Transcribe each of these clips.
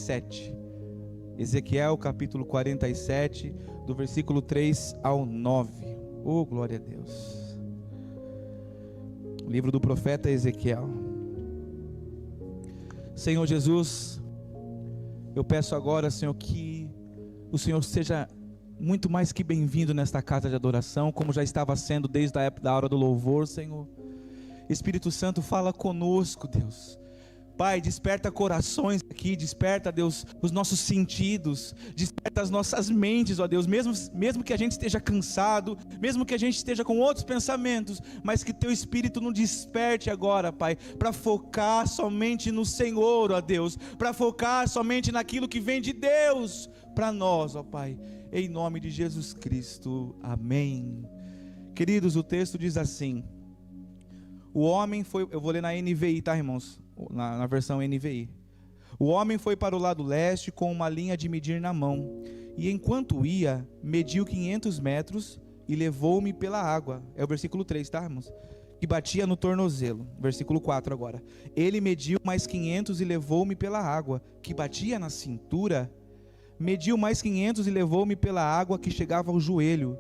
47. Ezequiel capítulo 47, do versículo 3 ao 9. Oh, glória a Deus. Livro do profeta Ezequiel. Senhor Jesus, eu peço agora, Senhor, que o Senhor seja muito mais que bem-vindo nesta casa de adoração, como já estava sendo desde a época da hora do louvor, Senhor. Espírito Santo, fala conosco, Deus. Pai, desperta corações aqui, desperta, Deus, os nossos sentidos, desperta as nossas mentes, ó Deus, mesmo que a gente esteja cansado, mesmo que a gente esteja com outros pensamentos, mas que Teu Espírito nos desperte agora, Pai, para focar somente no Senhor, ó Deus, para focar somente naquilo que vem de Deus para nós, ó Pai, em nome de Jesus Cristo, amém. Queridos, o texto diz assim: o homem foi, eu vou ler na NVI, tá, irmãos? Na versão NVI. O homem foi para o lado leste com uma linha de medir na mão, e enquanto ia, mediu 500 metros e levou-me pela água. É o versículo 3, tá, irmãos? Que batia no tornozelo. Versículo 4 agora. Ele mediu mais 500 e levou-me pela água, que batia na cintura. Mediu mais 500 e levou-me pela água que chegava ao joelho.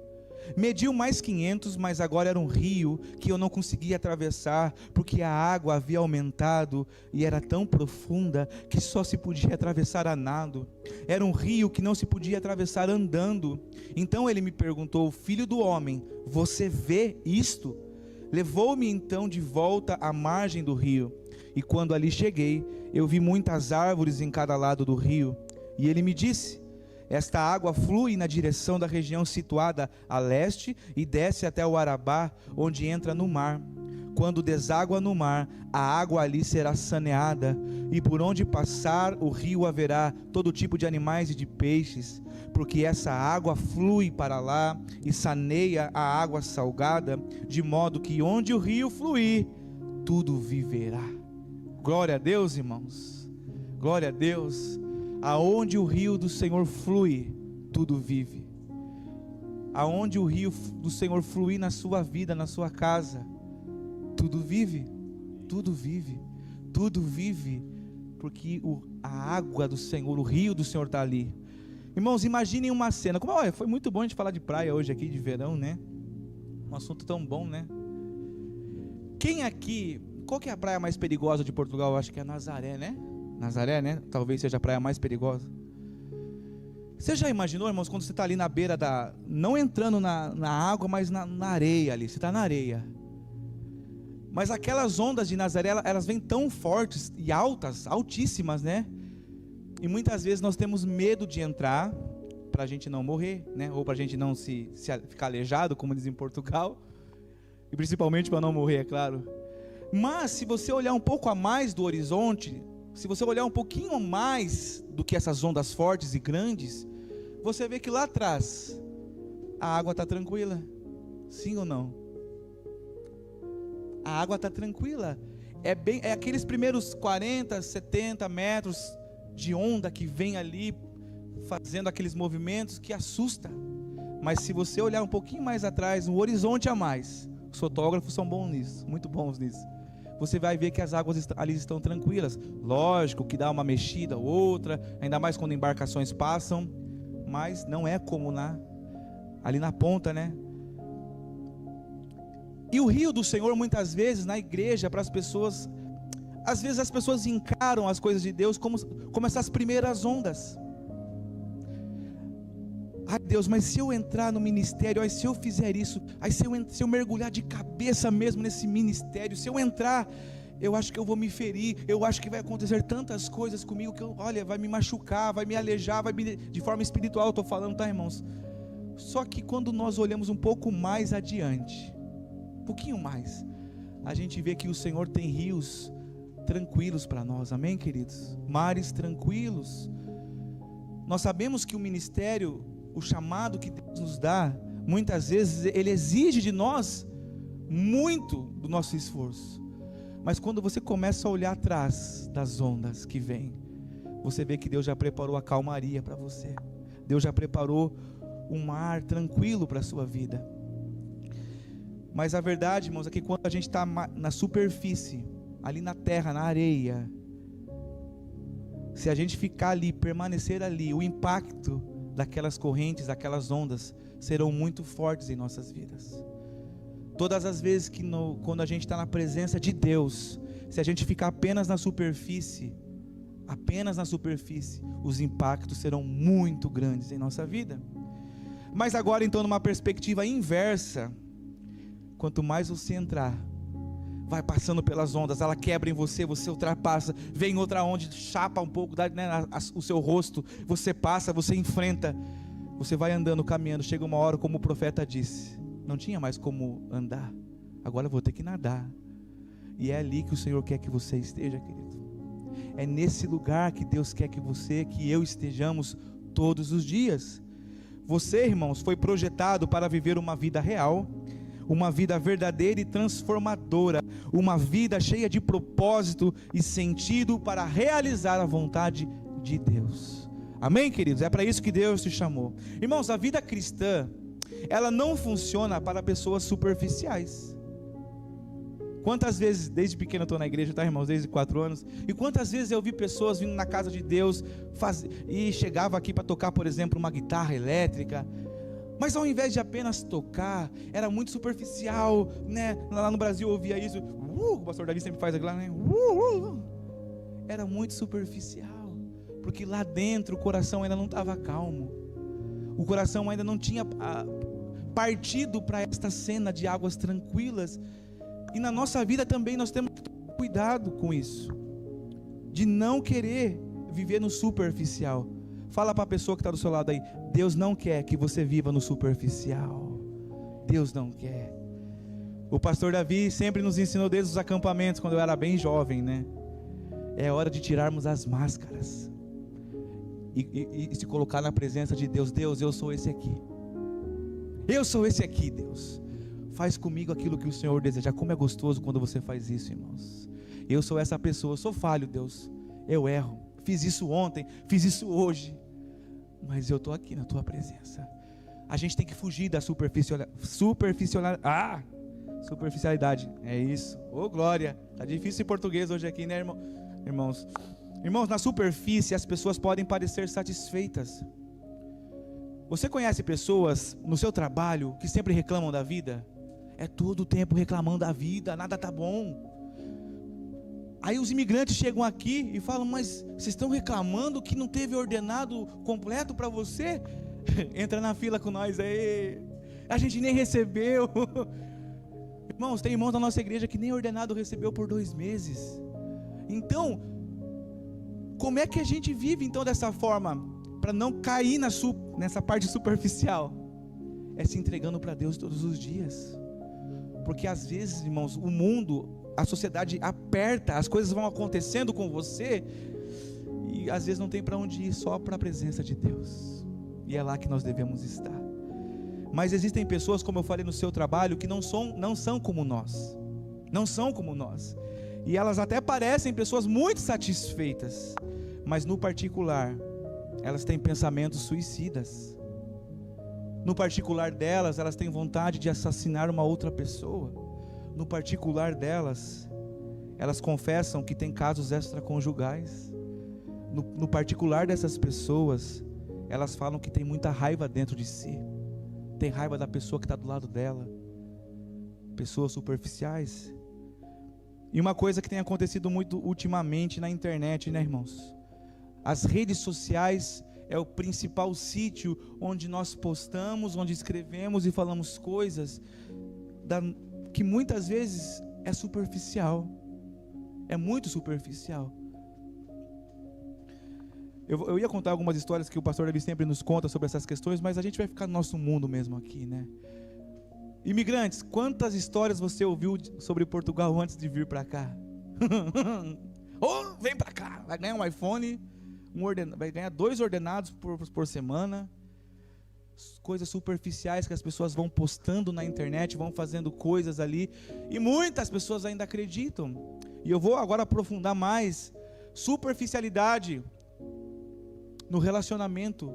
Mediu mais 500, mas agora era um rio que eu não conseguia atravessar, porque a água havia aumentado e era tão profunda que só se podia atravessar a nado. Era um rio que não se podia atravessar andando. Então ele me perguntou: filho do homem, você vê isto? Levou-me então de volta à margem do rio, e quando ali cheguei, eu vi muitas árvores em cada lado do rio. E ele me disse: esta água flui na direção da região situada a leste e desce até o Arabá, onde entra no mar. Quando deságua no mar, a água ali será saneada, e por onde passar o rio haverá todo tipo de animais e de peixes, porque essa água flui para lá e saneia a água salgada, de modo que onde o rio fluir, tudo viverá. Glória a Deus, irmãos. Glória a Deus. Aonde o rio do Senhor flui, tudo vive. Aonde o rio do Senhor fluir na sua vida, na sua casa, tudo vive. Tudo vive. Tudo vive. Porque a água do Senhor, o rio do Senhor está ali. Irmãos, imaginem uma cena. Olha, foi muito bom a gente falar de praia hoje aqui, de verão, né? Um assunto tão bom, né? Quem aqui, qual que é a praia mais perigosa de Portugal? Eu acho que é Nazaré, né? Nazaré, né? Talvez seja a praia mais perigosa. Você já imaginou, irmãos, quando você está ali na beira da... não entrando na água, mas na areia ali. Você está na areia. Mas aquelas ondas de Nazaré, elas vêm tão fortes e altas, altíssimas, né? E muitas vezes nós temos medo de entrar, para a gente não morrer, né? Ou para a gente não se ficar aleijado, como diz em Portugal. E principalmente para não morrer, é claro. Mas se você olhar um pouco a mais do horizonte... se você olhar um pouquinho mais do que essas ondas fortes e grandes, você vê que lá atrás a água está tranquila. Sim ou não? A água está tranquila. É aqueles primeiros 40, 70 metros de onda que vem ali fazendo aqueles movimentos que assusta. Mas se você olhar um pouquinho mais atrás, um horizonte a mais, os fotógrafos são bons nisso, muito bons nisso. Você vai ver que as águas ali estão tranquilas. Lógico que dá uma mexida ou outra, ainda mais quando embarcações passam, mas não é como ali na ponta, né? E o rio do Senhor, muitas vezes, na igreja, para as pessoas, às vezes as pessoas encaram as coisas de Deus como essas primeiras ondas. Ai Deus, mas se eu entrar no ministério, aí se eu fizer isso, aí se eu mergulhar de cabeça mesmo nesse ministério, se eu entrar, eu acho que eu vou me ferir, eu acho que vai acontecer tantas coisas comigo que olha, vai me machucar, vai me aleijar, de forma espiritual eu estou falando, tá, irmãos? Só que quando nós olhamos um pouco mais adiante, um pouquinho mais, a gente vê que o Senhor tem rios tranquilos para nós, amém, queridos? Mares tranquilos. Nós sabemos que o ministério, o chamado que Deus nos dá, muitas vezes Ele exige de nós muito do nosso esforço. Mas quando você começa a olhar atrás das ondas que vêm, você vê que Deus já preparou a calmaria para você. Deus já preparou um mar tranquilo para a sua vida. Mas a verdade, irmãos, é que quando a gente está na superfície, ali na terra, na areia, Se a gente ficar ali, permanecer ali, o impacto daquelas correntes, daquelas ondas, serão muito fortes em nossas vidas. Todas as vezes que quando a gente está na presença de Deus, se a gente ficar apenas na superfície, os impactos serão muito grandes em nossa vida. Mas agora então, numa perspectiva inversa, quanto mais você entrar, vai passando pelas ondas, ela quebra em você, você ultrapassa, vem outra onda, chapa um pouco, o seu rosto, você passa, você enfrenta, você vai andando, caminhando, chega uma hora, como o profeta disse, não tinha mais como andar, agora eu vou ter que nadar. E é ali que o Senhor quer que você esteja, querido. É nesse lugar que Deus quer que eu estejamos todos os dias. Você, irmãos, foi projetado para viver uma vida real, uma vida verdadeira e transformadora, uma vida cheia de propósito e sentido para realizar a vontade de Deus. Amém, queridos? É para isso que Deus te chamou. Irmãos, a vida cristã, ela não funciona para pessoas superficiais. Quantas vezes, desde pequeno eu estou na igreja, tá, irmãos, desde 4 anos, e quantas vezes eu vi pessoas vindo na casa de Deus, e chegava aqui para tocar, por exemplo, uma guitarra elétrica, mas ao invés de apenas tocar, era muito superficial, né? Lá no Brasil eu ouvia isso, o pastor Davi sempre faz aquilo lá, né? Era muito superficial, porque lá dentro o coração ainda não estava calmo, o coração ainda não tinha partido para esta cena de águas tranquilas. E na nossa vida também nós temos que tomar cuidado com isso, de não querer viver no superficial. Fala para a pessoa que está do seu lado aí, Deus não quer que você viva no superficial. Deus não quer. O pastor Davi sempre nos ensinou desde os acampamentos, quando eu era bem jovem, né? É hora de tirarmos as máscaras e se colocar na presença de Deus. Deus, eu sou esse aqui. Eu sou esse aqui, Deus. Faz comigo aquilo que o Senhor deseja. Como é gostoso quando você faz isso, irmãos. Eu sou essa pessoa, eu sou falho, Deus. Eu erro, fiz isso ontem, fiz isso hoje, mas eu estou aqui na tua presença. A gente tem que fugir da superficialidade. É isso. Ô glória. Tá difícil em português hoje aqui, né, irmãos? Irmãos, na superfície as pessoas podem parecer satisfeitas. Você conhece pessoas no seu trabalho que sempre reclamam da vida? É todo o tempo reclamando da vida, nada tá bom. Aí os imigrantes chegam aqui e falam, mas vocês estão reclamando que não teve ordenado completo para você? Entra na fila com nós aí, a gente nem recebeu. Irmãos, tem irmãos da nossa igreja que nem ordenado recebeu por 2 meses. Então, como é que a gente vive então dessa forma? Para não cair nessa parte superficial, é se entregando para Deus todos os dias. Porque às vezes, irmãos, o mundo, a sociedade aperta, as coisas vão acontecendo com você, e às vezes não tem para onde ir, só para a presença de Deus, e é lá que nós devemos estar. Mas existem pessoas, como eu falei no seu trabalho, que não são como nós, e elas até parecem pessoas muito satisfeitas, mas no particular, elas têm pensamentos suicidas. No particular delas, elas têm vontade de assassinar uma outra pessoa. No particular delas, elas confessam que tem casos extraconjugais. No particular dessas pessoas, elas falam que tem muita raiva dentro de si. Tem raiva da pessoa que está do lado dela. Pessoas superficiais. E uma coisa que tem acontecido muito ultimamente na internet, né, irmãos? As redes sociais é o principal sítio onde nós postamos, onde escrevemos e falamos coisas que muitas vezes é superficial, é muito superficial. Eu ia contar algumas histórias que o pastor Davi sempre nos conta sobre essas questões, mas a gente vai ficar no nosso mundo mesmo aqui, né? Imigrantes, quantas histórias você ouviu sobre Portugal antes de vir para cá? Vem para cá, vai ganhar um iPhone, vai ganhar 2 ordenados por semana. Coisas superficiais que as pessoas vão postando na internet, vão fazendo coisas ali, e muitas pessoas ainda acreditam. E eu vou agora aprofundar mais. Superficialidade no relacionamento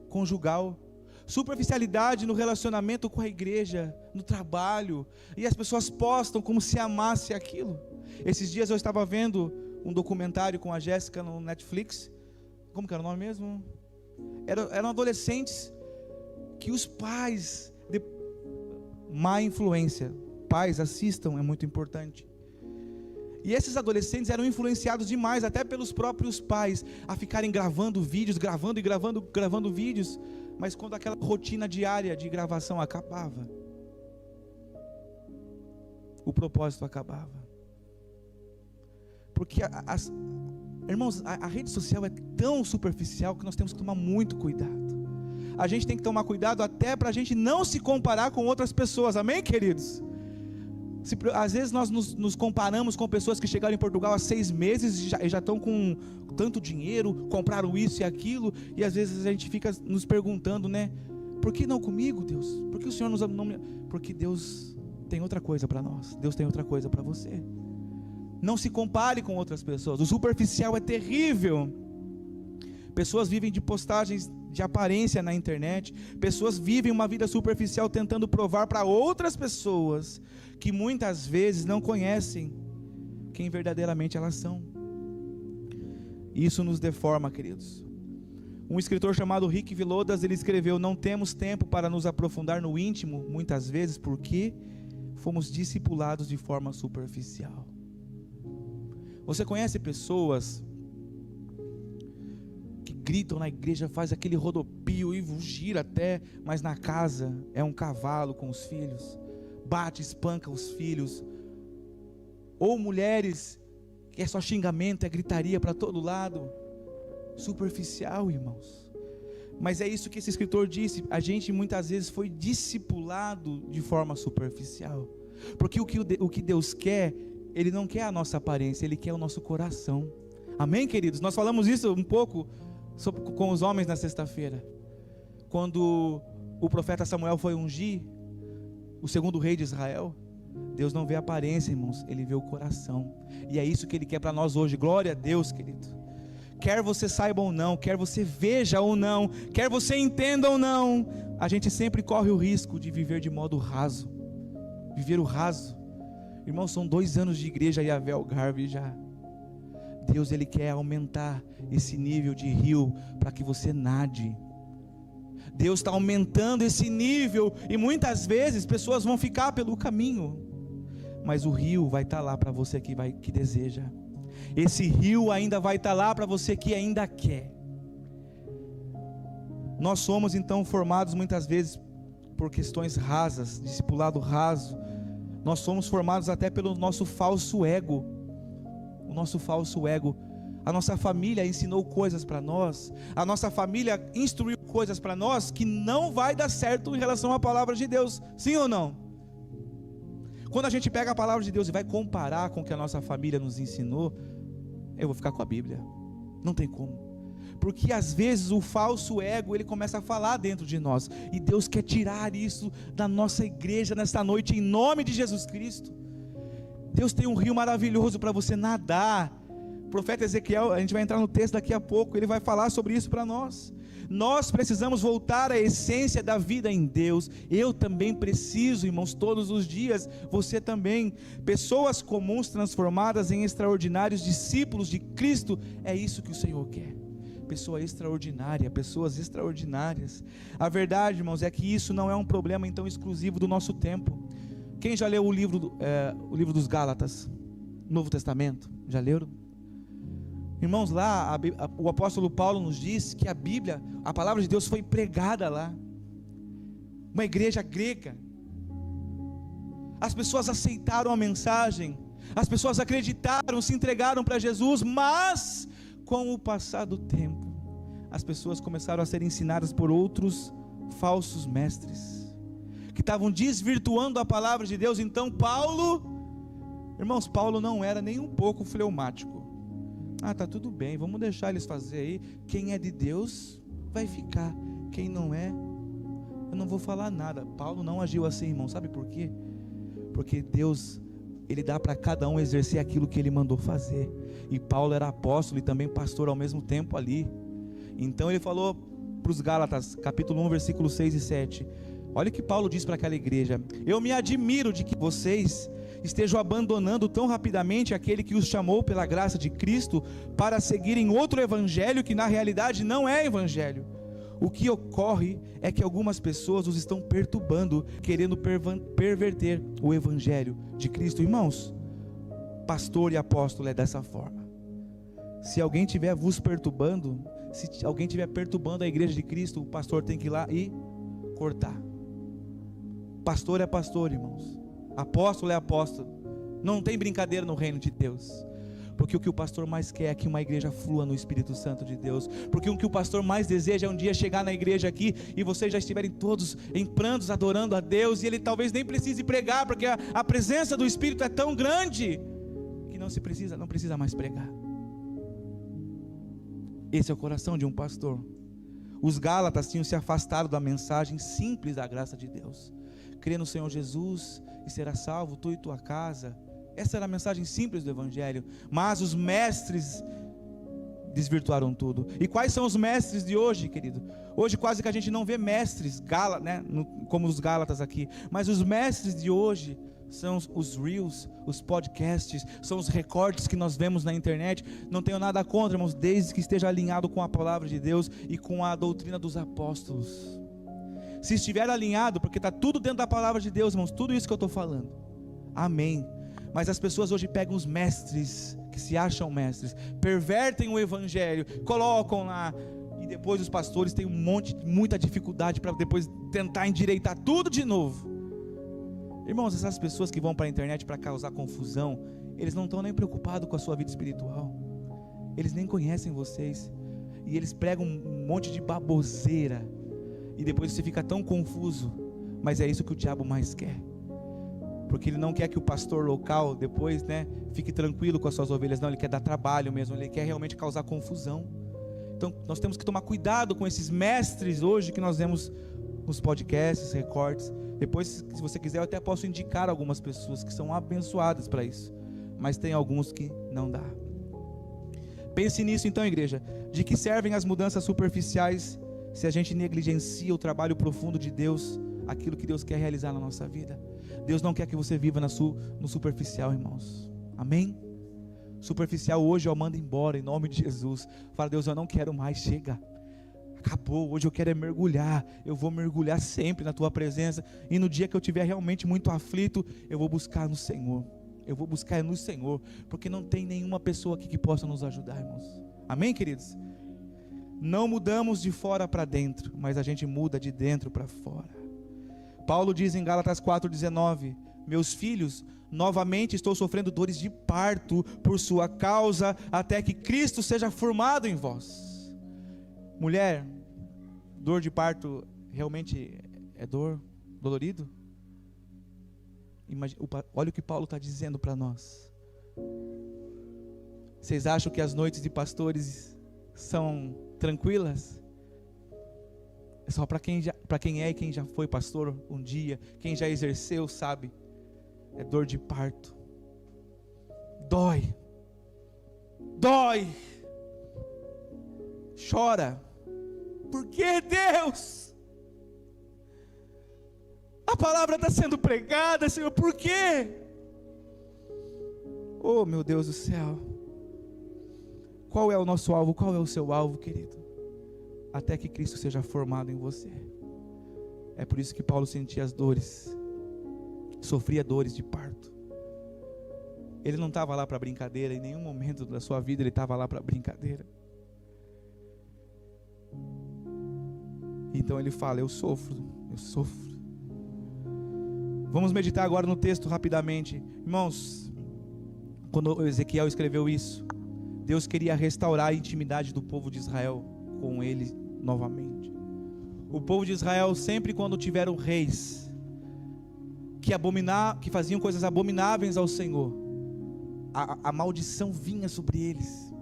conjugal, superficialidade no relacionamento com a igreja, no trabalho, e as pessoas postam como se amasse aquilo. Esses dias eu estava vendo um documentário com a Jéssica no Netflix, como que era o nome mesmo? Eram adolescentes que os pais, má influência, pais assistam, é muito importante. E esses adolescentes eram influenciados demais, até pelos próprios pais, a ficarem gravando vídeos, gravando vídeos. Mas quando aquela rotina diária de gravação acabava, o propósito acabava. Porque, irmãos, a rede social é tão superficial que nós temos que tomar muito cuidado. A gente tem que tomar cuidado até para a gente não se comparar com outras pessoas, amém, queridos? Às vezes nós nos comparamos com pessoas que chegaram em Portugal há 6 meses e já estão com tanto dinheiro, compraram isso e aquilo, e às vezes a gente fica nos perguntando, né? Por que não comigo, Deus? Por que o Senhor não me... Porque Deus tem outra coisa para nós, Deus tem outra coisa para você. Não se compare com outras pessoas, o superficial é terrível. Pessoas vivem de postagens de aparência na internet, pessoas vivem uma vida superficial tentando provar para outras pessoas que muitas vezes não conhecem quem verdadeiramente elas são. Isso nos deforma, queridos. Um escritor chamado Rick Vilodas, ele escreveu: não temos tempo para nos aprofundar no íntimo, muitas vezes porque fomos discipulados de forma superficial. Você conhece pessoas que gritam na igreja, faz aquele rodopio e gira até, mas na casa é um cavalo com os filhos, bate, espanca os filhos, ou mulheres que é só xingamento, é gritaria para todo lado, superficial, irmãos. Mas é isso que esse escritor disse, a gente muitas vezes foi discipulado de forma superficial, porque o que Deus quer, Ele não quer a nossa aparência, Ele quer o nosso coração, amém, queridos? Nós falamos isso um pouco com os homens na sexta-feira, quando o profeta Samuel foi ungir o segundo rei de Israel. Deus não vê a aparência, irmãos, Ele vê o coração, e é isso que Ele quer para nós hoje. Glória a Deus, querido. Quer você saiba ou não, quer você veja ou não, quer você entenda ou não, a gente sempre corre o risco de viver de modo raso, viver o raso. Irmãos, são 2 anos de igreja Yahvé Algarve já. Deus, Ele quer aumentar esse nível de rio para que você nade. Deus está aumentando esse nível, e muitas vezes pessoas vão ficar pelo caminho, mas o rio vai estar lá para você que deseja. Esse rio ainda vai estar lá para você que ainda quer. Nós somos então formados muitas vezes por questões rasas, discipulado raso. Nós somos formados até pelo nosso falso ego. O nosso falso ego. A nossa família ensinou coisas para nós, a nossa família instruiu coisas para nós que não vai dar certo em relação à palavra de Deus, sim ou não? Quando a gente pega a palavra de Deus e vai comparar com o que a nossa família nos ensinou, eu vou ficar com a Bíblia, não tem como, porque às vezes o falso ego, ele começa a falar dentro de nós, e Deus quer tirar isso da nossa igreja nesta noite, em nome de Jesus Cristo. Deus tem um rio maravilhoso para você nadar. O profeta Ezequiel, a gente vai entrar no texto daqui a pouco, ele vai falar sobre isso para nós. Nós precisamos voltar à essência da vida em Deus. Eu também preciso, irmãos, todos os dias, você também. Pessoas comuns transformadas em extraordinários discípulos de Cristo, é isso que o Senhor quer. Pessoa extraordinária, pessoas extraordinárias. A verdade, irmãos, é que isso não é um problema então exclusivo do nosso tempo. Quem já leu o livro dos Gálatas, Novo Testamento? Já leram? Irmãos, lá o apóstolo Paulo nos diz que a Bíblia, a palavra de Deus foi pregada lá, uma igreja grega. As pessoas aceitaram a mensagem, as pessoas acreditaram, se entregaram para Jesus, mas com o passar do tempo, as pessoas começaram a ser ensinadas por outros falsos mestres, que estavam desvirtuando a palavra de Deus. Então irmãos, Paulo não era nem um pouco fleumático. Tá tudo bem, vamos deixar eles fazer aí, quem é de Deus vai ficar, quem não é, eu não vou falar nada. Paulo não agiu assim, irmão, sabe por quê? Porque Deus, Ele dá para cada um exercer aquilo que Ele mandou fazer, e Paulo era apóstolo e também pastor ao mesmo tempo ali. Então ele falou para os Gálatas, capítulo 1, versículos 6 e 7, olha o que Paulo diz para aquela igreja: eu me admiro de que vocês estejam abandonando tão rapidamente aquele que os chamou pela graça de Cristo para seguirem outro evangelho que na realidade não é evangelho. O que ocorre é que algumas pessoas os estão perturbando, querendo perverter o evangelho de Cristo. Irmãos, pastor e apóstolo é dessa forma. Se alguém estiver vos perturbando, se alguém estiver perturbando a igreja de Cristo, o pastor tem que ir lá e cortar. Pastor é pastor, irmãos. Apóstolo é apóstolo. Não tem brincadeira no reino de Deus. Porque o que o pastor mais quer é que uma igreja flua no Espírito Santo de Deus. Porque o que o pastor mais deseja é um dia chegar na igreja aqui e vocês já estiverem todos em prantos adorando a Deus, e ele talvez nem precise pregar, porque a presença do Espírito é tão grande que não precisa mais pregar. Esse é o coração de um pastor. Os Gálatas tinham se afastado da mensagem simples da graça de Deus. Crê no Senhor Jesus e será salvo, tu e tua casa. Essa era a mensagem simples do Evangelho. Mas os mestres desvirtuaram tudo. E quais são os mestres de hoje, querido? Hoje quase que a gente não vê mestres, como os Gálatas aqui. Mas os mestres de hoje são os reels, os podcasts, são os recortes que nós vemos na internet. Não tenho nada contra, irmãos, desde que esteja alinhado com a palavra de Deus e com a doutrina dos apóstolos. Se estiver alinhado, porque está tudo dentro da palavra de Deus, irmãos, tudo isso que eu estou falando, amém. Mas as pessoas hoje pegam os mestres, que se acham mestres, pervertem o evangelho, colocam lá, e depois os pastores têm muita dificuldade para depois tentar endireitar tudo de novo. Irmãos, essas pessoas que vão para a internet para causar confusão, eles não estão nem preocupados com a sua vida espiritual, eles nem conhecem vocês, e eles pregam um monte de baboseira, e depois você fica tão confuso. Mas é isso que o diabo mais quer, porque ele não quer que o pastor local depois, fique tranquilo com as suas ovelhas. Não, ele quer dar trabalho mesmo, ele quer realmente causar confusão. Então nós temos que tomar cuidado com esses mestres hoje que nós vemos nos podcasts, recortes. Depois, se você quiser, eu até posso indicar algumas pessoas que são abençoadas para isso, mas tem alguns que não dá. Pense nisso então, igreja. De que servem as mudanças superficiais se a gente negligencia o trabalho profundo de Deus, aquilo que Deus quer realizar na nossa vida? Deus não quer que você viva no superficial, irmãos. Amém? Superficial hoje eu mando embora em nome de Jesus. Fala: Deus, eu não quero mais, chega, acabou. Hoje eu quero mergulhar. Eu vou mergulhar sempre na tua presença, e no dia que eu estiver realmente muito aflito, eu vou buscar no Senhor. Eu vou buscar no Senhor, porque não tem nenhuma pessoa aqui que possa nos ajudar, irmãos. Amém, queridos? Não mudamos de fora para dentro, mas a gente muda de dentro para fora. Paulo diz em Gálatas 4,19: meus filhos, novamente estou sofrendo dores de parto por sua causa, até que Cristo seja formado em vós. Mulher, dor de parto realmente é dolorido? Olha o que Paulo está dizendo para nós. Vocês acham que as noites de pastores são tranquilas? É só para quem é e quem já foi pastor um dia, quem já exerceu sabe. É dor de parto. Dói. Chora. Por que, Deus? A palavra está sendo pregada, Senhor, por quê? Oh, meu Deus do céu. Qual é o nosso alvo? Qual é o seu alvo, querido? Até que Cristo seja formado em você. É por isso que Paulo sentia as dores, sofria dores de parto. Ele não estava lá para brincadeira, em nenhum momento da sua vida ele estava lá para brincadeira. Então ele fala: eu sofro. Vamos meditar agora no texto rapidamente. Irmãos, quando Ezequiel escreveu isso, Deus queria restaurar a intimidade do povo de Israel com ele novamente. O povo de Israel, sempre quando tiveram reis que faziam coisas abomináveis ao Senhor, a maldição vinha sobre eles.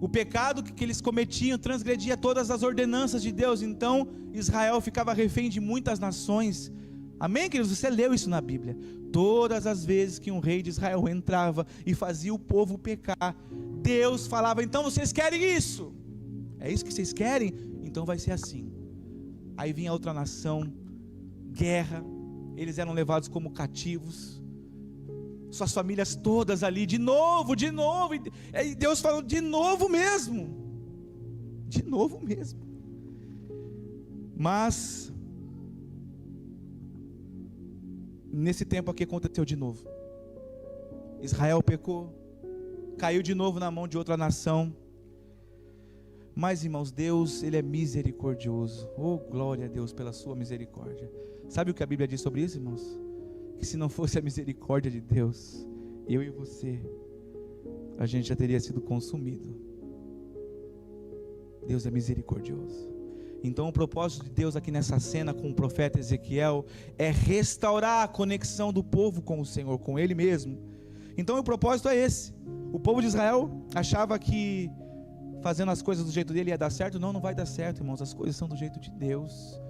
O pecado que eles cometiam transgredia todas as ordenanças de Deus. Então Israel ficava refém de muitas nações. Amém, queridos? Você leu isso na Bíblia. Todas as vezes que um rei de Israel entrava e fazia o povo pecar, Deus falava: então vocês querem isso? É isso que vocês querem? Então vai ser assim. Aí vinha outra nação, guerra, eles eram levados como cativos, suas famílias todas ali, de novo, e Deus falou, de novo mesmo, mas, nesse tempo aqui aconteceu de novo, Israel pecou, caiu de novo na mão de outra nação, mas irmãos, Deus, Ele é misericordioso, oh glória a Deus pela sua misericórdia. Sabe o que a Bíblia diz sobre isso, irmãos? Que se não fosse a misericórdia de Deus, eu e você, a gente já teria sido consumido. Deus é misericordioso. Então o propósito de Deus aqui nessa cena com o profeta Ezequiel é restaurar a conexão do povo com o Senhor, com Ele mesmo. Então o propósito é esse. O povo de Israel achava que fazendo as coisas do jeito dele ia dar certo. Não vai dar certo, irmãos, as coisas são do jeito de Deus.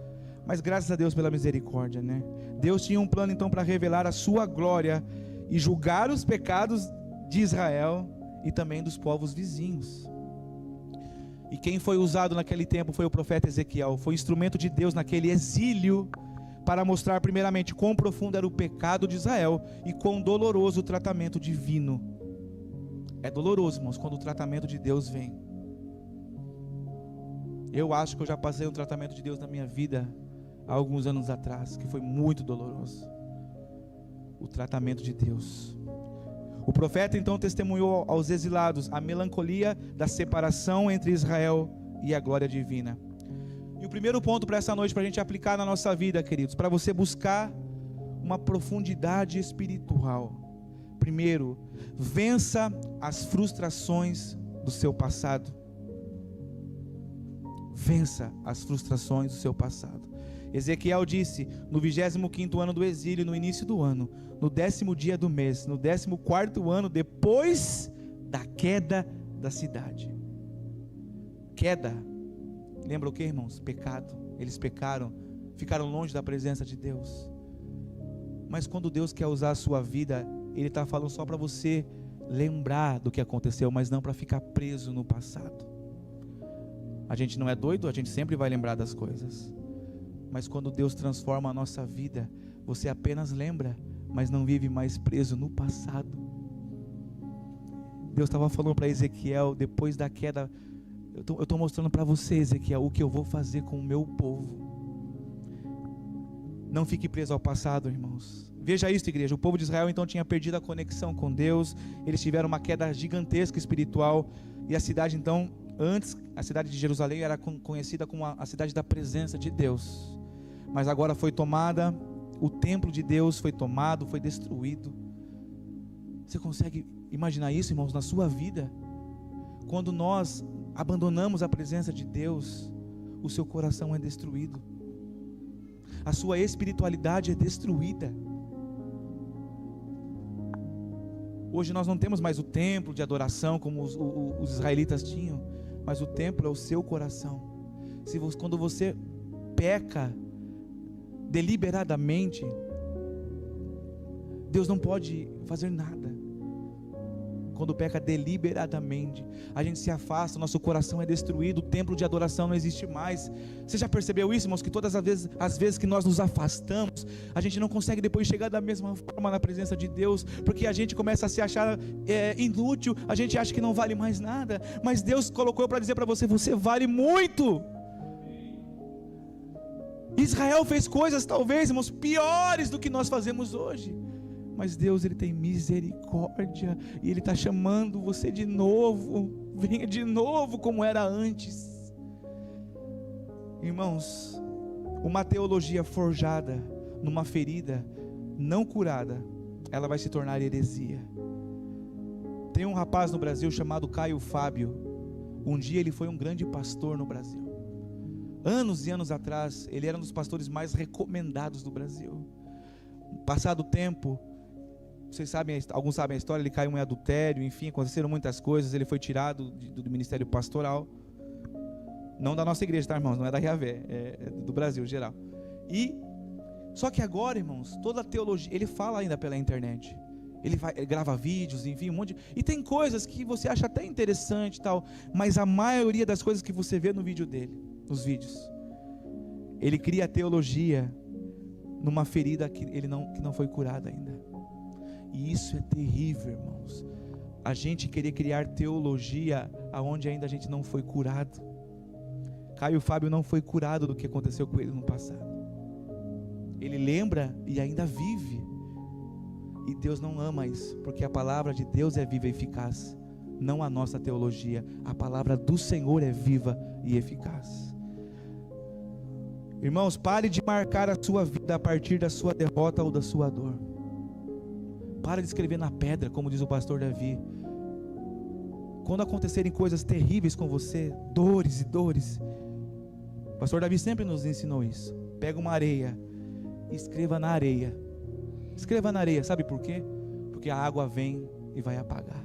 Mas graças a Deus pela misericórdia, né? Deus tinha um plano então para revelar a sua glória e julgar os pecados de Israel e também dos povos vizinhos. E quem foi usado naquele tempo foi o profeta Ezequiel, foi instrumento de Deus naquele exílio para mostrar primeiramente quão profundo era o pecado de Israel e quão doloroso o tratamento divino. É doloroso, irmãos, quando o tratamento de Deus vem. Eu acho que eu já passei um tratamento de Deus na minha vida há alguns anos atrás, que foi muito doloroso, o tratamento de Deus. O profeta então testemunhou aos exilados a melancolia da separação entre Israel e a glória divina. E o primeiro ponto para essa noite, para a gente aplicar na nossa vida, queridos, para você buscar uma profundidade espiritual. Primeiro, vença as frustrações do seu passado. Vença as frustrações do seu passado. Ezequiel disse, no 25º ano do exílio, no início do ano, no 10º dia do mês, no 14º ano, depois da queda da cidade. Queda, lembra o que, irmãos? Pecado. Eles pecaram, ficaram longe da presença de Deus. Mas quando Deus quer usar a sua vida, Ele está falando só para você lembrar do que aconteceu, mas não para ficar preso no passado. A gente não é doido, a gente sempre vai lembrar das coisas. Mas quando Deus transforma a nossa vida, você apenas lembra, mas não vive mais preso no passado. Deus estava falando para Ezequiel, depois da queda, eu estou mostrando para você, Ezequiel, o que eu vou fazer com o meu povo. Não fique preso ao passado, irmãos. Veja isso, igreja, o povo de Israel então tinha perdido a conexão com Deus, eles tiveram uma queda gigantesca espiritual, e a cidade então, antes, a cidade de Jerusalém era conhecida como a cidade da presença de Deus. Mas agora foi tomada, o templo de Deus foi tomado, foi destruído. Você consegue imaginar isso, irmãos, na sua vida? Quando nós abandonamos a presença de Deus, o seu coração é destruído, a sua espiritualidade é destruída. Hoje nós não temos mais o templo de adoração como os israelitas tinham, mas o templo é o seu coração. Quando você peca deliberadamente, Deus não pode fazer nada. Quando peca deliberadamente, a gente se afasta, nosso coração é destruído, o templo de adoração não existe mais. Você já percebeu isso, irmãos? Que todas as vezes que nós nos afastamos, a gente não consegue depois chegar da mesma forma na presença de Deus, porque a gente começa a se achar inútil, a gente acha que não vale mais nada, mas Deus colocou para dizer para você, você vale muito. Israel fez coisas talvez, irmãos, piores do que nós fazemos hoje, mas Deus, Ele tem misericórdia, e Ele está chamando você de novo, venha de novo como era antes. Irmãos, uma teologia forjada numa ferida não curada, ela vai se tornar heresia. Tem um rapaz no Brasil chamado Caio Fábio. Um dia ele foi um grande pastor no Brasil. Anos e anos atrás, ele era um dos pastores mais recomendados do Brasil. Passado o tempo, vocês sabem, alguns sabem a história, ele caiu em adultério, enfim, aconteceram muitas coisas, ele foi tirado do ministério pastoral, não da nossa igreja, tá, irmãos, não é da Riavé, é do Brasil em geral. Só que agora, irmãos, toda a teologia, ele fala ainda pela internet, ele grava vídeos, enfim, um monte de, e tem coisas que você acha até interessante e tal, mas a maioria das coisas que você vê no vídeo dele, nos vídeos, ele cria teologia numa ferida que não foi curada ainda. E isso é terrível, irmãos. A gente querer criar teologia aonde ainda a gente não foi curado. Caio Fábio não foi curado do que aconteceu com ele no passado. Ele lembra e ainda vive. E Deus não ama isso, porque a palavra de Deus é viva e eficaz. Não a nossa teologia. A palavra do Senhor é viva e eficaz. Irmãos, pare de marcar a sua vida a partir da sua derrota ou da sua dor. Pare de escrever na pedra, como diz o pastor Davi. Quando acontecerem coisas terríveis com você, dores e dores, o pastor Davi sempre nos ensinou isso. Pega uma areia e escreva na areia. Escreva na areia, sabe por quê? Porque a água vem e vai apagar.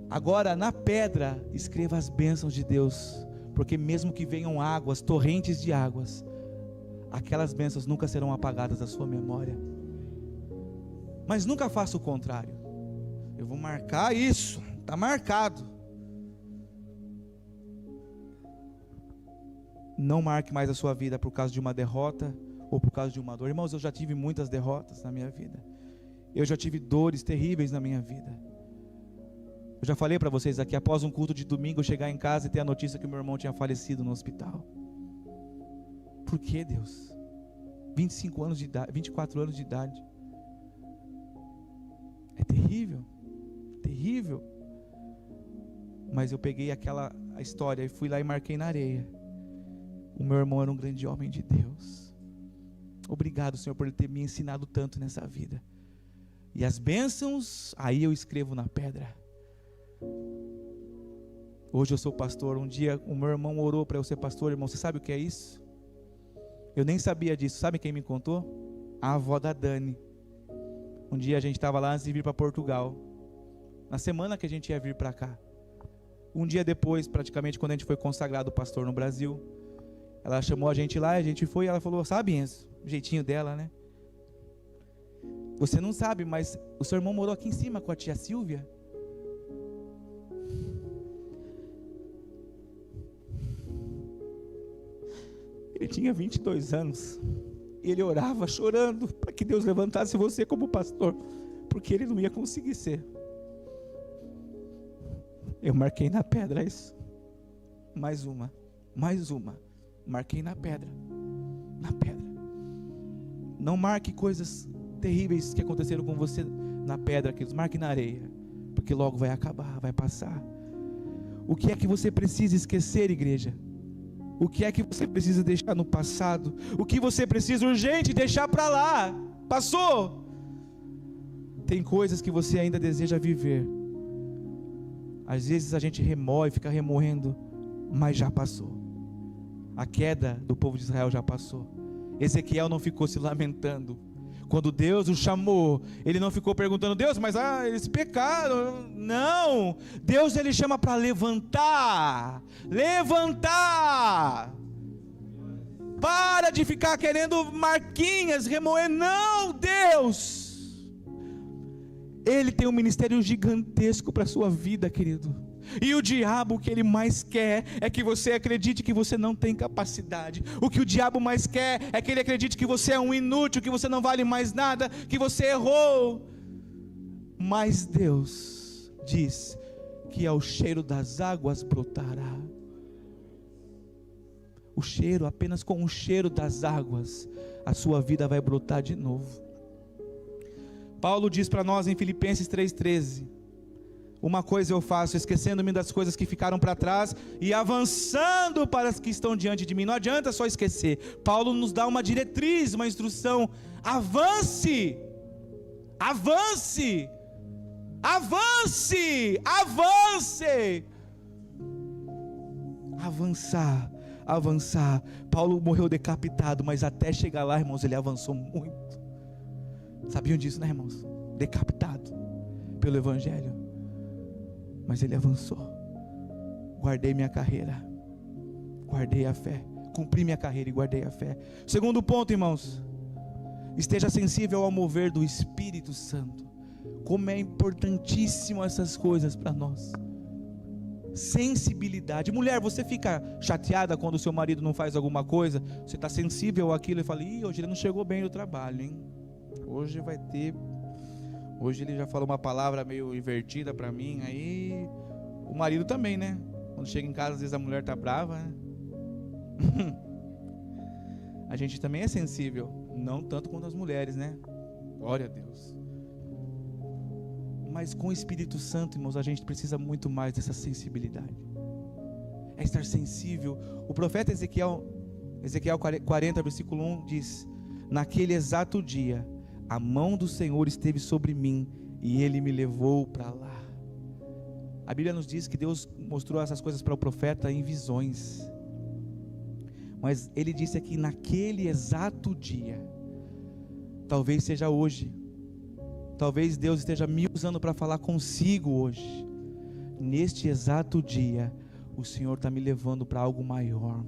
Agora na pedra, escreva as bênçãos de Deus, porque mesmo que venham águas, torrentes de águas, aquelas bênçãos nunca serão apagadas da sua memória. Mas nunca faça o contrário. Eu vou marcar isso, está marcado. Não marque mais a sua vida por causa de uma derrota ou por causa de uma dor. Irmãos, eu já tive muitas derrotas na minha vida. Eu já tive dores terríveis na minha vida. Eu já falei para vocês aqui, após um culto de domingo, eu chegar em casa e ter a notícia que meu irmão tinha falecido no hospital. Por que, Deus? 25 anos de idade, 24 anos de idade. É terrível, terrível. Mas eu peguei a história e fui lá e marquei na areia. O meu irmão era um grande homem de Deus. Obrigado, Senhor, por Ele ter me ensinado tanto nessa vida. E as bênçãos, aí eu escrevo na pedra. Hoje eu sou pastor. Um dia o meu irmão orou para eu ser pastor. Irmão, você sabe o que é isso? Eu nem sabia disso. Sabe quem me contou? A avó da Dani. Um dia a gente estava lá antes de vir para Portugal, na semana que a gente ia vir para cá. Um dia depois, praticamente, quando a gente foi consagrado pastor no Brasil, ela chamou a gente lá, a gente foi e ela falou: sabe, Enzo, o jeitinho dela, né? Você não sabe, mas o seu irmão morou aqui em cima com a tia Silvia. Ele tinha 22 anos. E ele orava chorando para que Deus levantasse você como pastor, porque ele não ia conseguir ser. Eu marquei na pedra isso. Mais uma. Marquei na pedra. Na pedra. Não marque coisas terríveis que aconteceram com você na pedra, queridos. Marque na areia, porque logo vai acabar, vai passar. O que é que você precisa esquecer, igreja? O que é que você precisa deixar no passado? O que você precisa urgente deixar para lá? Passou. Tem coisas que você ainda deseja viver. Às vezes a gente remói, fica remoendo, mas já passou. A queda do povo de Israel já passou. Ezequiel não ficou se lamentando. Quando Deus o chamou, ele não ficou perguntando: Deus, mas eles pecaram. Não, Deus ele chama para levantar. Para de ficar querendo marquinhas, remoer. Não, Deus, Ele tem um ministério gigantesco para a sua vida, querido. E o diabo, o que ele mais quer é que você acredite que você não tem capacidade. O que o diabo mais quer é que ele acredite que você é um inútil, que você não vale mais nada, que você errou. Mas Deus diz que ao cheiro das águas brotará. O cheiro, apenas com o cheiro das águas, a sua vida vai brotar de novo. Paulo diz para nós em Filipenses 3,13: uma coisa eu faço, esquecendo-me das coisas que ficaram para trás e avançando para as que estão diante de mim. Não adianta só esquecer. Paulo nos dá uma diretriz, uma instrução: avance, avance, avance, avance. Avançar, avançar. Paulo morreu decapitado, mas até chegar lá, irmãos, ele avançou muito. Sabiam disso, né, irmãos? Decapitado pelo Evangelho, mas ele avançou. Guardei minha carreira, guardei a fé, cumpri minha carreira e guardei a fé. Segundo ponto, irmãos, esteja sensível ao mover do Espírito Santo. Como é importantíssimo essas coisas para nós. sensibilidade. Mulher, você fica chateada quando o seu marido não faz alguma coisa? Você está sensível àquilo e fala: ih, hoje ele não chegou bem no trabalho, hein? Hoje vai ter... Hoje ele já falou uma palavra meio invertida para mim. Aí o marido também, né? Quando chega em casa, às vezes a mulher tá brava, né? A gente também é sensível, não tanto quanto as mulheres, né? Glória a Deus. Mas com o Espírito Santo, irmãos, a gente precisa muito mais dessa sensibilidade. É estar sensível. O profeta Ezequiel 40, versículo 1 diz: naquele exato dia, a mão do Senhor esteve sobre mim e Ele me levou para lá. A Bíblia nos diz que Deus mostrou essas coisas para o profeta em visões. Mas Ele disse aqui, naquele exato dia. Talvez seja hoje. Talvez Deus esteja me usando para falar consigo hoje. Neste exato dia, o Senhor está me levando para algo maior.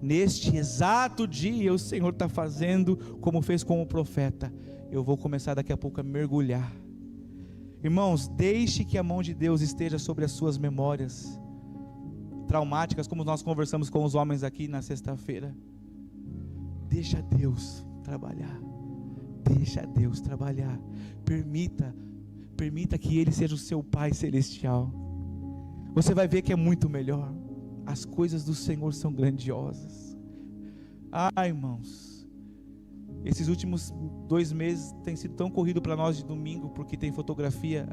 Neste exato dia, o Senhor está fazendo como fez com o profeta. Eu vou começar daqui a pouco a mergulhar. Irmãos, deixe que a mão de Deus esteja sobre as suas memórias traumáticas, como nós conversamos com os homens aqui na sexta-feira. Deixa Deus trabalhar. Deixa Deus trabalhar. Permita que Ele seja o seu Pai celestial. Você vai ver que é muito melhor. As coisas do Senhor são grandiosas. Irmãos, esses últimos 2 meses tem sido tão corrido para nós de domingo, porque tem fotografia.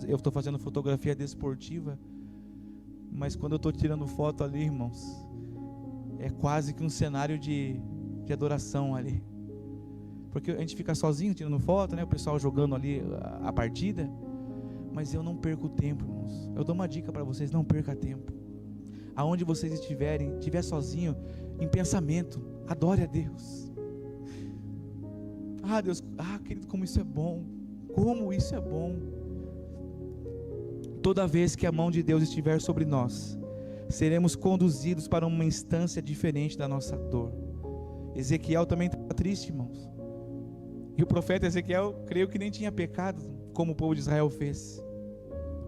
Eu estou fazendo fotografia desportiva, mas quando eu estou tirando foto ali, irmãos, é quase que um cenário de adoração ali, porque a gente fica sozinho tirando foto, né? O pessoal jogando ali a partida, mas eu não perco tempo, irmãos. Eu dou uma dica para vocês: não perca tempo. Aonde vocês estiver sozinho, em pensamento, adore a Deus. Deus, querido, como isso é bom. Como isso é bom. Toda vez que a mão de Deus estiver sobre nós, seremos conduzidos para uma instância diferente da nossa dor. Ezequiel também estava triste, irmãos. E o profeta Ezequiel, creio que nem tinha pecado, como o povo de Israel fez.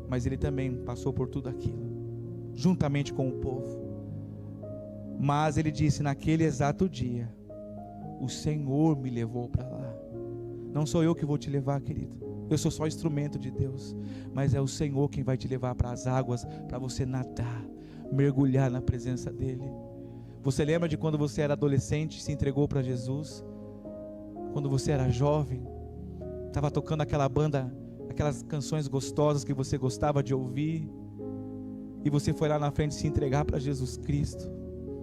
Mas ele também passou por tudo aquilo, juntamente com o povo. Mas ele disse: naquele exato dia, o Senhor me levou para lá. Não sou eu que vou te levar, querido. Eu sou só instrumento de Deus. Mas é o Senhor quem vai te levar para as águas, para você nadar, mergulhar na presença dEle. Você lembra de quando você era adolescente e se entregou para Jesus? Quando você era jovem, estava tocando aquela banda, aquelas canções gostosas que você gostava de ouvir, e você foi lá na frente se entregar para Jesus Cristo.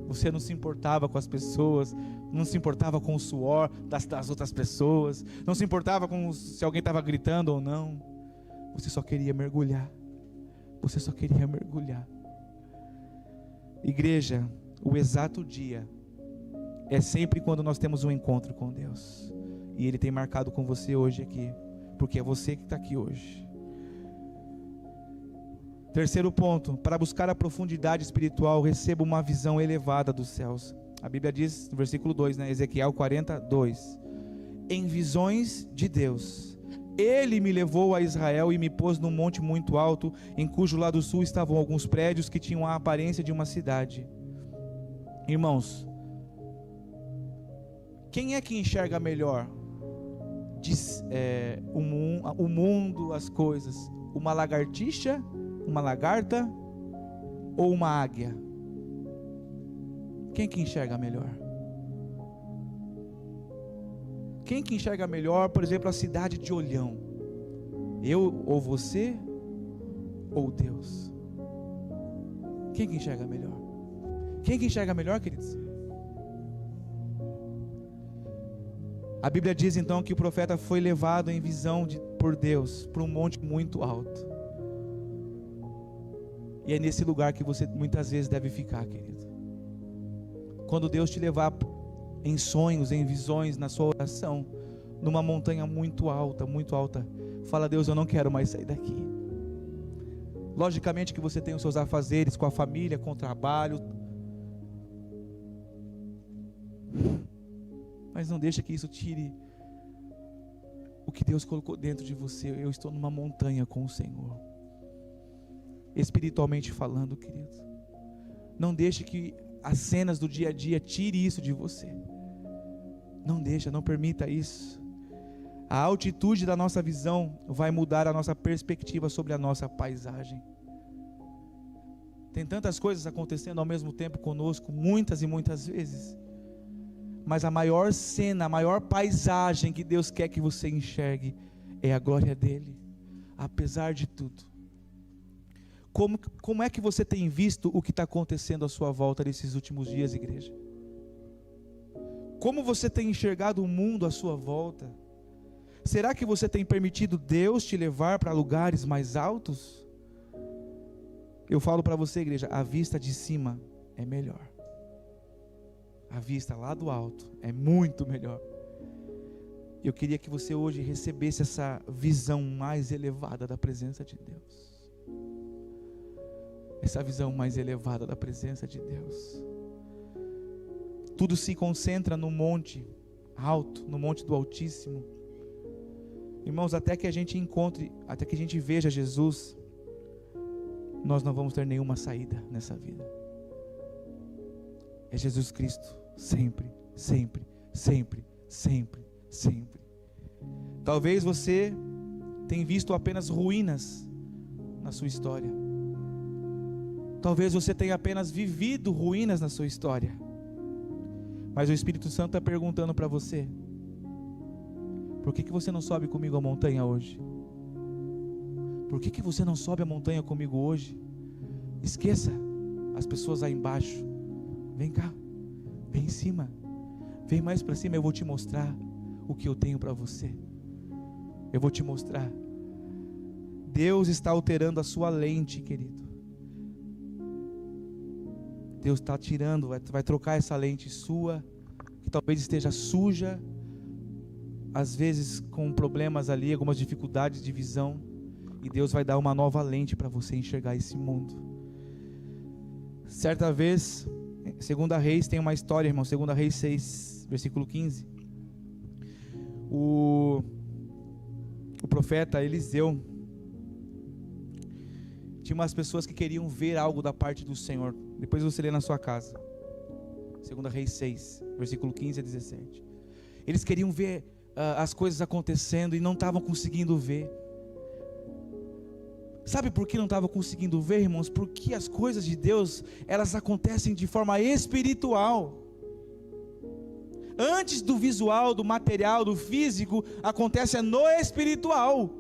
Você não se importava com as pessoas, não se importava com o suor das outras pessoas, não se importava com se alguém estava gritando ou não. Você só queria mergulhar. Você só queria mergulhar. Igreja, o exato dia é sempre quando nós temos um encontro com Deus. E Ele tem marcado com você hoje aqui, porque é você que está aqui hoje. Terceiro ponto: para buscar a profundidade espiritual, receba uma visão elevada dos céus. A Bíblia diz no versículo 2, né? Ezequiel 42: em visões de Deus, Ele me levou a Israel e me pôs num monte muito alto, em cujo lado sul estavam alguns prédios que tinham a aparência de uma cidade. Irmãos, quem é que enxerga melhor o mundo, as coisas? Uma lagartixa, uma lagarta ou uma águia? Quem que enxerga melhor? Quem que enxerga melhor, por exemplo, a cidade de Olhão? Eu ou você ou Deus? Quem que enxerga melhor? Quem que enxerga melhor, queridos? A Bíblia diz então que o profeta foi levado em visão por Deus para um monte muito alto. E é nesse lugar que você muitas vezes deve ficar, querido. Quando Deus te levar em sonhos, em visões, na sua oração, numa montanha muito alta, fala: Deus, eu não quero mais sair daqui. Logicamente que você tem os seus afazeres com a família, com o trabalho, mas não deixa que isso tire o que Deus colocou dentro de você. Eu estou numa montanha com o Senhor. espiritualmente falando, querido. Não deixe que as cenas do dia a dia tire isso de você. Não deixa, não permita isso. A altitude da nossa visão vai mudar a nossa perspectiva sobre a nossa paisagem. Tem tantas coisas acontecendo ao mesmo tempo conosco, muitas e muitas vezes. Mas a maior cena, a maior paisagem que Deus quer que você enxergue é a glória dele, apesar de tudo. Como é que você tem visto o que está acontecendo à sua volta nesses últimos dias, igreja? Como você tem enxergado o mundo à sua volta? Será que você tem permitido Deus te levar para lugares mais altos? Eu falo para você, igreja, a vista de cima é melhor. A vista lá do alto é muito melhor. Eu queria que você hoje recebesse essa visão mais elevada da presença de Deus. Essa visão mais elevada da presença de Deus. Tudo se concentra no monte alto, no monte do Altíssimo. Irmãos, até que a gente encontre, até que a gente veja Jesus, nós não vamos ter nenhuma saída nessa vida. É Jesus Cristo, sempre, sempre, sempre, sempre, sempre. Talvez você tenha visto apenas ruínas na sua história. Talvez você tenha apenas vivido ruínas na sua história. Mas o Espírito Santo está perguntando para você: por que você não sobe comigo a montanha hoje? Por que você não sobe a montanha comigo hoje? Esqueça as pessoas aí embaixo. Vem cá, vem em cima, vem mais para cima. Eu vou te mostrar o que eu tenho para você. Eu vou te mostrar. Deus está alterando a sua lente, querido. Deus está tirando, vai trocar essa lente sua, que talvez esteja suja, às vezes com problemas ali, algumas dificuldades de visão, e Deus vai dar uma nova lente para você enxergar esse mundo. Certa vez, 2 Reis tem uma história, irmão, 2 Reis 6, versículo 15. O profeta Eliseu tinha umas pessoas que queriam ver algo da parte do Senhor. Depois você lê na sua casa. 2 Reis 6, versículo 15 a 17. Eles queriam ver as coisas acontecendo e não estavam conseguindo ver. Sabe por que não estavam conseguindo ver, irmãos? Porque as coisas de Deus, elas acontecem de forma espiritual. Antes do visual, do material, do físico, acontece no espiritual.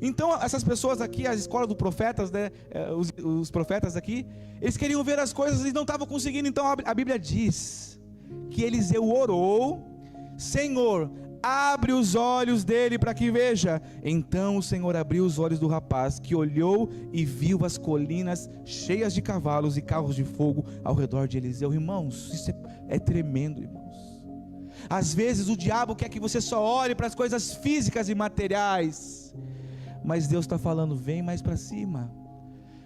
Então essas pessoas aqui, as escolas dos profetas, né, os profetas aqui, eles queriam ver as coisas e não estavam conseguindo. Então a Bíblia diz que Eliseu orou: Senhor, abre os olhos dele para que veja. Então o Senhor abriu os olhos do rapaz, que olhou e viu as colinas cheias de cavalos e carros de fogo ao redor de Eliseu. Irmãos, isso é tremendo, irmãos. Às vezes o diabo quer que você só olhe para as coisas físicas e materiais, mas Deus está falando: vem mais para cima,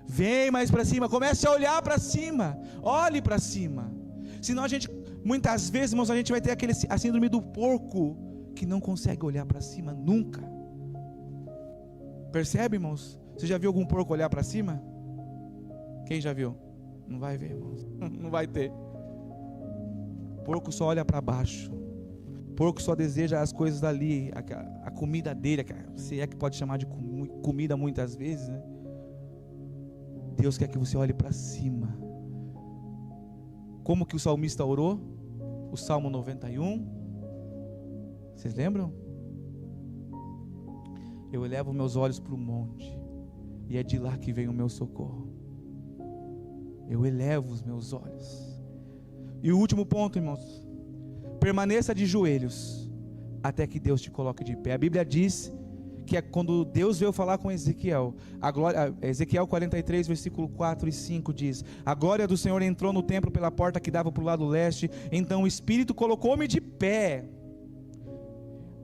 vem mais para cima, comece a olhar para cima, olhe para cima. Senão a gente, muitas vezes, irmãos, a gente vai ter a síndrome do porco, que não consegue olhar para cima nunca. Percebe, irmãos? Você já viu algum porco olhar para cima? Quem já viu? Não vai ver, irmãos. Não vai ter. Porco só olha para baixo. Porco só deseja as coisas dali, a comida dele, se é que pode chamar de comida muitas vezes, né? Deus quer que você olhe para cima. Como que o salmista orou? O Salmo 91. Vocês lembram? Eu elevo meus olhos para o monte, e é de lá que vem o meu socorro. Eu elevo os meus olhos. E o último ponto, irmãos: permaneça de joelhos até que Deus te coloque de pé. A Bíblia diz que é quando Deus veio falar com Ezequiel, Ezequiel 43, versículo 4 e 5 diz: a glória do Senhor entrou no templo pela porta que dava para o lado leste, então o Espírito colocou-me de pé.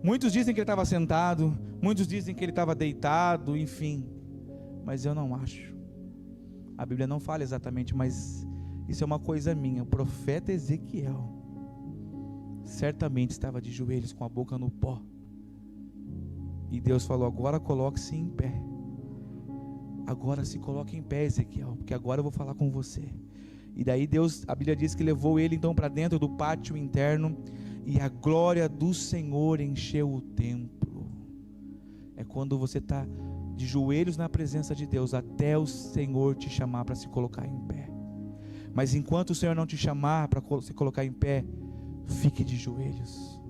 Muitos dizem que ele estava sentado, muitos dizem que ele estava deitado, enfim, mas eu não acho. A Bíblia não fala exatamente, mas isso é uma coisa minha. O profeta Ezequiel certamente estava de joelhos, com a boca no pó, e Deus falou: agora coloque-se em pé. agora se coloque em pé, Ezequiel, porque agora eu vou falar com você. E daí Deus, a Bíblia diz que levou ele então para dentro do pátio interno, e a glória do Senhor encheu o templo. É quando você está de joelhos na presença de Deus, até o Senhor te chamar para se colocar em pé. Mas enquanto o Senhor não te chamar para se colocar em pé, fique de joelhos.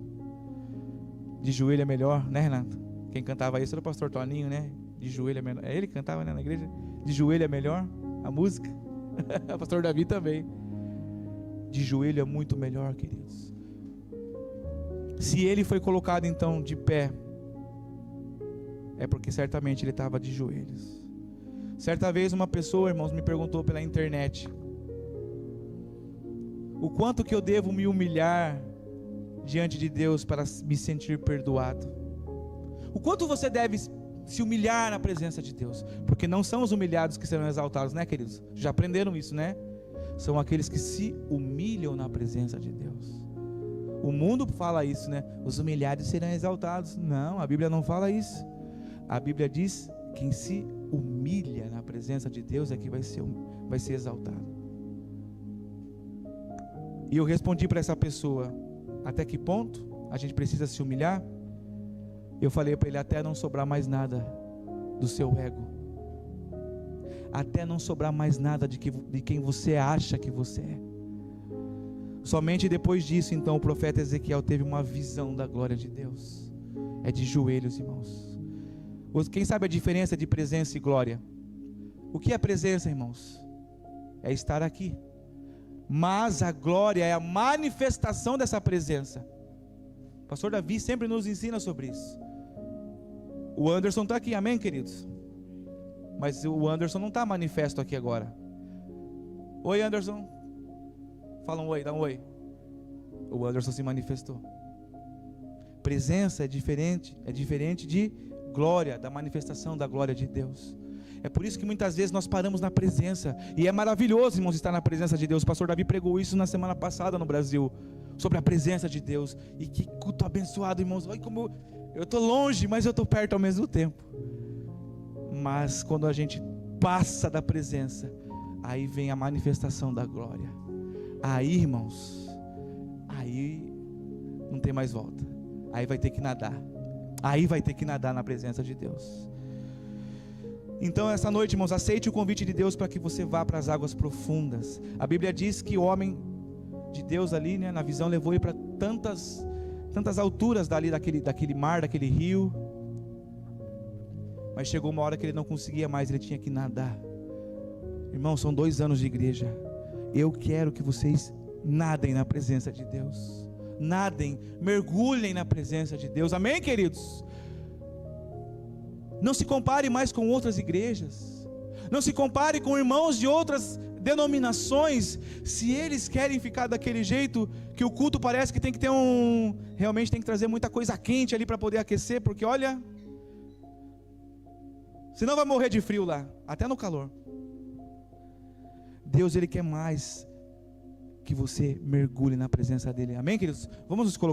De joelho é melhor, né, Renato? Quem cantava isso era o pastor Toninho, né? De joelho é melhor. É ele que cantava, né, na igreja? De joelho é melhor, a música. O pastor Davi também. De joelho é muito melhor, queridos. Se ele foi colocado então de pé, é porque certamente ele estava de joelhos. Certa vez uma pessoa, irmãos, me perguntou pela internet: o quanto que eu devo me humilhar diante de Deus para me sentir perdoado? O quanto você deve se humilhar na presença de Deus? Porque não são os humilhados que serão exaltados, né, queridos? Já aprenderam isso, né? São aqueles que se humilham na presença de Deus. O mundo fala isso, né? Os humilhados serão exaltados. Não, a Bíblia não fala isso. A Bíblia diz: quem se humilha na presença de Deus é que vai ser exaltado. E eu respondi para essa pessoa: até que ponto a gente precisa se humilhar? Eu falei para ele: até não sobrar mais nada do seu ego, até não sobrar mais nada de quem você acha que você é. Somente depois disso, então, o profeta Ezequiel teve uma visão da glória de Deus. É de joelhos, irmãos. Quem sabe a diferença de presença e glória? O que é presença, irmãos? É estar aqui. Mas a glória é a manifestação dessa presença. O pastor Davi sempre nos ensina sobre isso. O Anderson está aqui, amém, queridos? Mas o Anderson não está manifesto aqui agora. Oi, Anderson. Fala um oi, dá um oi. O Anderson se manifestou. Presença é diferente de glória, da manifestação da glória de Deus. É por isso que muitas vezes nós paramos na presença, e é maravilhoso, irmãos, estar na presença de Deus. O pastor Davi pregou isso na semana passada no Brasil, sobre a presença de Deus. E que culto abençoado, irmãos. Olha como eu estou longe, mas eu estou perto ao mesmo tempo. Mas quando a gente passa da presença, aí vem a manifestação da glória. Aí, irmãos, aí não tem mais volta. Aí vai ter que nadar. Aí vai ter que nadar na presença de Deus. Então essa noite, irmãos, aceite o convite de Deus para que você vá para as águas profundas. A Bíblia diz que o homem de Deus ali, né, na visão, levou ele para tantas alturas daquele mar, daquele rio. Mas chegou uma hora que ele não conseguia mais, ele tinha que nadar. Irmãos, são 2 anos de igreja. Eu quero que vocês nadem na presença de Deus. Nadem, mergulhem na presença de Deus. Amém, queridos? Não se compare mais com outras igrejas. Não se compare com irmãos de outras denominações. Se eles querem ficar daquele jeito, que o culto parece que tem que ter realmente tem que trazer muita coisa quente ali para poder aquecer, porque olha, senão vai morrer de frio lá, até no calor. Deus, Ele quer mais que você mergulhe na presença dEle. Amém, queridos? Vamos nos colocar.